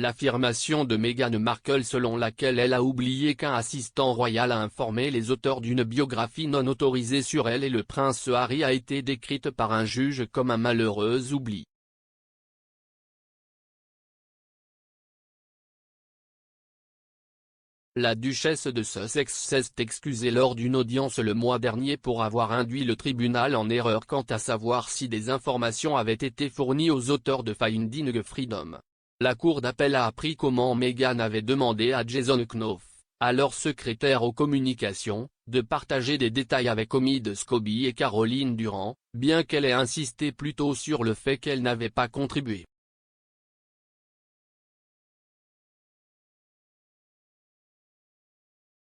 L'affirmation de Meghan Markle selon laquelle elle a oublié qu'un assistant royal a informé les auteurs d'une biographie non autorisée sur elle et le prince Harry a été décrite par un juge comme un malheureux oubli. La duchesse de Sussex s'est excusée lors d'une audience le mois dernier pour avoir induit le tribunal en erreur quant à savoir si des informations avaient été fournies aux auteurs de Finding Freedom. La cour d'appel a appris comment Meghan avait demandé à Jason Knopf, alors secrétaire aux communications, de partager des détails avec Omid Scobie et Caroline Durand, bien qu'elle ait insisté plutôt sur le fait qu'elle n'avait pas contribué.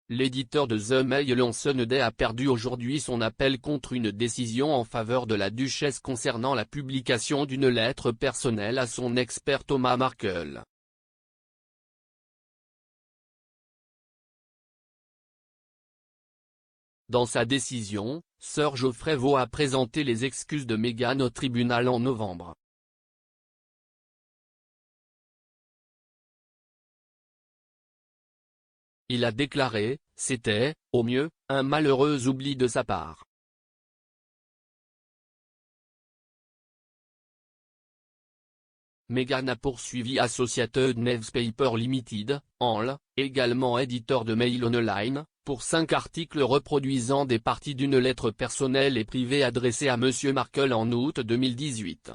L'éditeur de The Mail on Sunday a perdu aujourd'hui son appel contre une décision en faveur de la duchesse concernant la publication d'une lettre personnelle à son ex-père Thomas Markle. Dans sa décision, Sir Geoffrey Vaux a présenté les excuses de Meghan au tribunal en novembre. Il a déclaré, c'était, au mieux, un malheureux oubli de sa part. Meghan a poursuivi Associated Newspaper Limited, ANL, également éditeur de Mail Online, pour 5 articles reproduisant des parties d'une lettre personnelle et privée adressée à M. Markle en août 2018.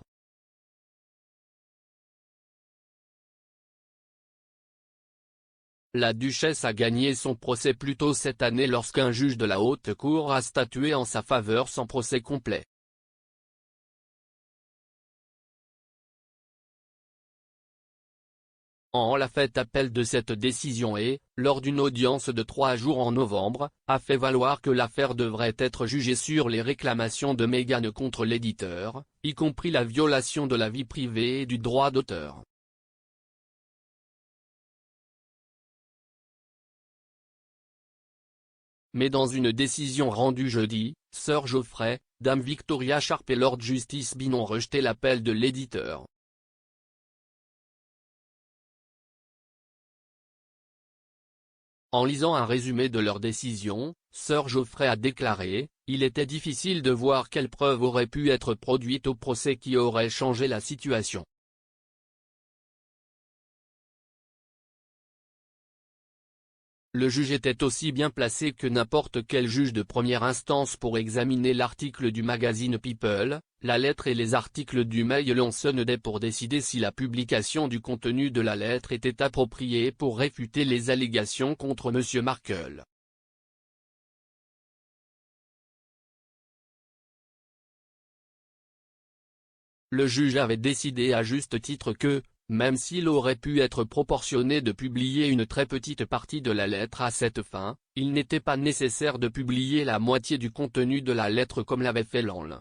La duchesse a gagné son procès plus tôt cette année lorsqu'un juge de la haute cour a statué en sa faveur sans procès complet. ANL a fait appel de cette décision et, lors d'une audience de 3 jours en novembre, a fait valoir que l'affaire devrait être jugée sur les réclamations de Meghan contre l'éditeur, y compris la violation de la vie privée et du droit d'auteur. Mais dans une décision rendue jeudi, Sir Geoffrey, Dame Victoria Sharp et Lord Justice Bean ont rejeté l'appel de l'éditeur. En lisant un résumé de leur décision, Sir Geoffrey a déclaré, « Il était difficile de voir quelles preuves auraient pu être produites au procès qui auraient changé la situation. Le juge était aussi bien placé que n'importe quel juge de première instance pour examiner l'article du magazine People, la lettre et les articles du Mail on Sunday pour décider si la publication du contenu de la lettre était appropriée pour réfuter les allégations contre M. Markle. Le juge avait décidé à juste titre que, même s'il aurait pu être proportionné de publier une très petite partie de la lettre à cette fin, il n'était pas nécessaire de publier la moitié du contenu de la lettre comme l'avait fait l'ANL.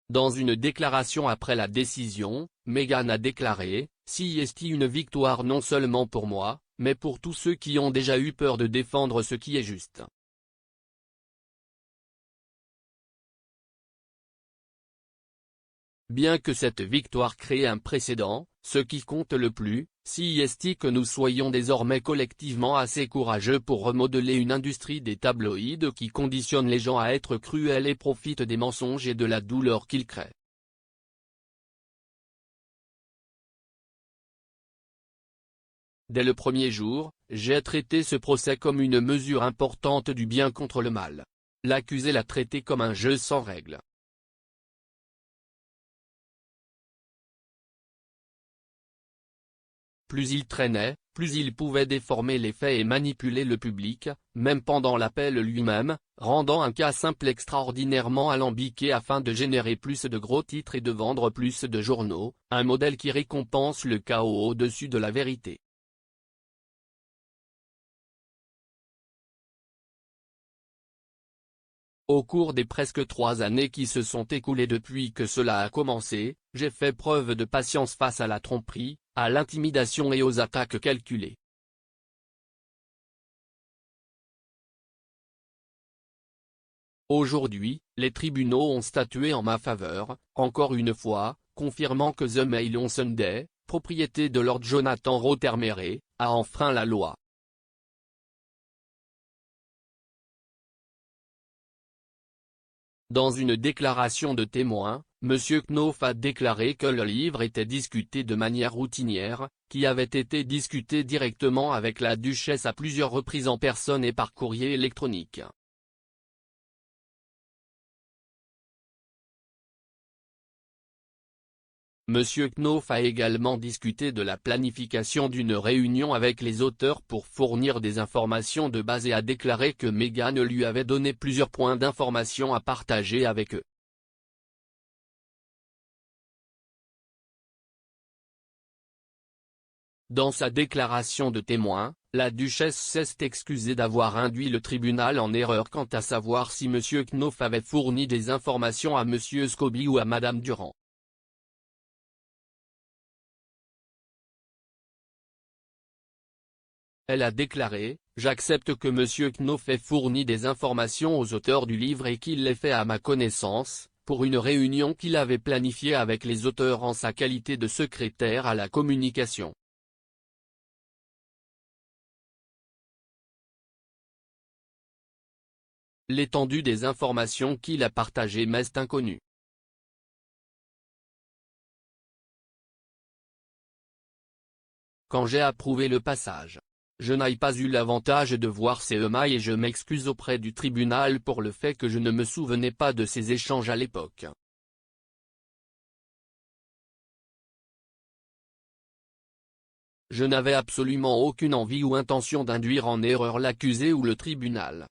Dans une déclaration après la décision, Meghan a déclaré, « C'est une victoire non seulement pour moi, mais pour tous ceux qui ont déjà eu peur de défendre ce qui est juste. » Bien que cette victoire crée un précédent, ce qui compte le plus, c'est que nous soyons désormais collectivement assez courageux pour remodeler une industrie des tabloïds qui conditionne les gens à être cruels et profite des mensonges et de la douleur qu'ils créent. Dès le premier jour, j'ai traité ce procès comme une mesure importante du bien contre le mal. L'accusé l'a traité comme un jeu sans règles. Plus il traînait, plus il pouvait déformer les faits et manipuler le public, même pendant l'appel lui-même, rendant un cas simple extraordinairement alambiqué afin de générer plus de gros titres et de vendre plus de journaux, un modèle qui récompense le chaos au-dessus de la vérité. Au cours des presque 3 années qui se sont écoulées depuis que cela a commencé, j'ai fait preuve de patience face à la tromperie, à l'intimidation et aux attaques calculées. Aujourd'hui, les tribunaux ont statué en ma faveur, encore une fois, confirmant que The Mail on Sunday, propriété de Lord Jonathan Rothermere, a enfreint la loi. Dans une déclaration de témoin, M. Knopf a déclaré que le livre était discuté de manière routinière, qui avait été discuté directement avec la duchesse à plusieurs reprises en personne et par courrier électronique. M. Knopf a également discuté de la planification d'une réunion avec les auteurs pour fournir des informations de base et a déclaré que Meghan lui avait donné plusieurs points d'information à partager avec eux. Dans sa déclaration de témoin, la duchesse s'est excusée d'avoir induit le tribunal en erreur quant à savoir si M. Knopf avait fourni des informations à M. Scobie ou à Mme Durand. Elle a déclaré « J'accepte que M. Knopf ait fourni des informations aux auteurs du livre et qu'il l'ait fait à ma connaissance, pour une réunion qu'il avait planifiée avec les auteurs en sa qualité de secrétaire à la communication. » L'étendue des informations qu'il a partagées m'est inconnue. Quand j'ai approuvé le passage, je n'ai pas eu l'avantage de voir ces emails et je m'excuse auprès du tribunal pour le fait que je ne me souvenais pas de ces échanges à l'époque. Je n'avais absolument aucune envie ou intention d'induire en erreur l'accusé ou le tribunal.